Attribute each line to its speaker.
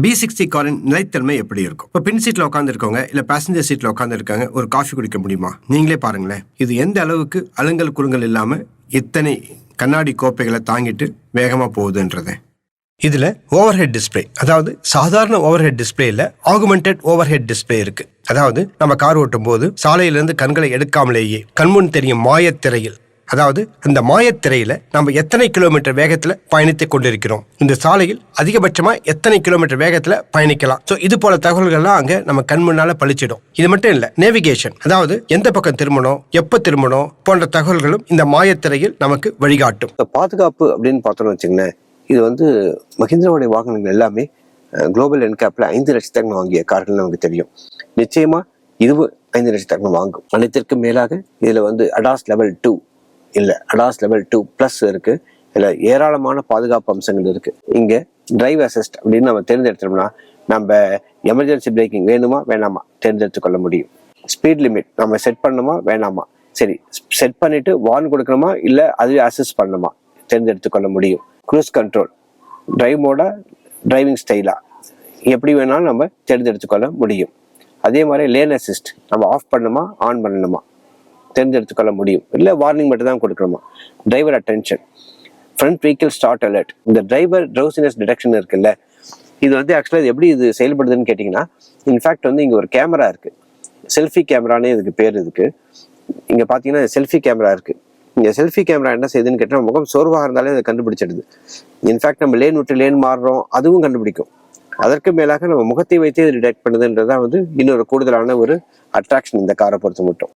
Speaker 1: B60 காரின் நிலைத்தன்மை எப்படி இருக்கும்? இப்போ பின் சீட்ல உட்காந்துருக்கவங்க இல்ல பேசஞ்சர் சீட்ல உட்காந்துருக்காங்க ஒரு காஃபி குடிக்க முடியுமா? நீங்களே பாருங்களேன். இது எந்த அளவுக்கு அலுங்கல் குலுங்கல் இல்லாம இத்தனை கண்ணாடி கோப்பைகளை தாங்கிட்டு வேகமா போகுதுன்றத. இதுல ஓவர்ஹெட் டிஸ்பிளே, அதாவது சாதாரண ஓவர்ஹெட் டிஸ்பிளே இல்ல, ஆகுமெண்டட் ஓவர்ஹெட் டிஸ்பிளே இருக்கு. அதாவது நம்ம கார் ஓட்டும் போது சாலையிலிருந்து கண்களை எடுக்காமலேயே கண்முன் தெரியும் மாயத்திரையில், அதாவது அந்த மாயத்திரையில நம்ம எத்தனை கிலோமீட்டர் வேகத்துல பயணித்துக் கொண்டிருக்கிறோம், இந்த சாலையில் அதிகபட்சமா எத்தனை கிலோமீட்டர் வேகத்துல பயணிக்கலாம், சோ இது போல தகவல்கள்லாம் அங்க நம்ம கண் முன்னால பளிச்சிடும். இது மட்டும் இல்ல, நேவிகேஷன், அதாவது எந்த பக்கம் திரும்பணும், எப்ப திரும்பணும் போன்ற தகவல்களும் இந்த மாயத்திரையில் நமக்கு வழிகாட்டும்.
Speaker 2: பாதுகாப்பு அப்படின்னு பார்த்தோம்னு வச்சுங்களேன், இது மஹிந்திராவுடைய வாகனங்கள் எல்லாமே குளோபல் என்கேப்ல 5 லட்சத்துக்கு வாங்கிய கார்கள் நமக்கு தெரியும். நிச்சயமா இதுவும் 5 லட்சத்துக்கு வாங்கும். அனைத்திற்கும் மேலாக இதுல அடாஸ் லெவல் 2 இல்ல, அடாஸ் லெவல் 2+ இருக்கு. இதுல ஏராளமான பாதுகாப்பு அம்சங்கள் இருக்கு. இங்க டிரைவ் அசிஸ்ட் அப்படின்னு நம்ம தேர்ந்தெடுத்தோம்னா நம்ம எமர்ஜென்சி பிரேக்கிங் வேணுமா வேணாமா தேர்ந்தெடுத்து கொள்ள முடியும். ஸ்பீட் லிமிட் நம்ம செட் பண்ணணுமா வேணாமா, சரி செட் பண்ணிட்டு வார்ன் கொடுக்கணுமா இல்ல அதுவே அசிஸ்ட் பண்ணணுமா தேர்ந்தெடுத்து கொள்ள முடியும். Cruise control, drive Moda driving ஸ்டைலா எப்படி வேணாலும் நம்ம தேர்ந்தெடுத்துக்கொள்ள முடியும். அதே மாதிரி லேன் அசிஸ்ட் நம்ம ஆஃப் பண்ணணுமா ஆன் பண்ணணுமா தேர்ந்தெடுத்துக்கொள்ள முடியும். இல்லை வார்னிங் மட்டும் தான் கொடுக்கணுமா. Driver attention, front vehicle start alert, இந்த டிரைவர் ட்ரௌசினஸ் டிடெக்ஷன் இருக்குல்ல, இது ஆக்சுவலாக இது எப்படி இது செயல்படுதுன்னு கேட்டிங்கன்னா, இன்ஃபேக்ட் இங்கே ஒரு கேமரா இருக்கு, செல்ஃபி கேமரானே இதுக்கு பேர். இங்கே பார்த்தீங்கன்னா செல்ஃபி கேமரா இருக்கு. இங்கே செல்ஃபி கேமரா என்ன செய்யுதுன்னு கேட்டால், முகம் சோர்வாக இருந்தாலே அதை கண்டுபிடிச்சிடுது. இன்ஃபேக்ட் நம்ம லேன் விட்டு லேன் மாறுறோம் அதுவும் கண்டுபிடிக்கும். அதற்கு மேலாக நம்ம முகத்தை வைத்தே டிடெக்ட் பண்ணுதுன்றதான் இன்னொரு கூடுதலான ஒரு அட்ராக்ஷன் இந்த காரை பொறுத்த மட்டும்.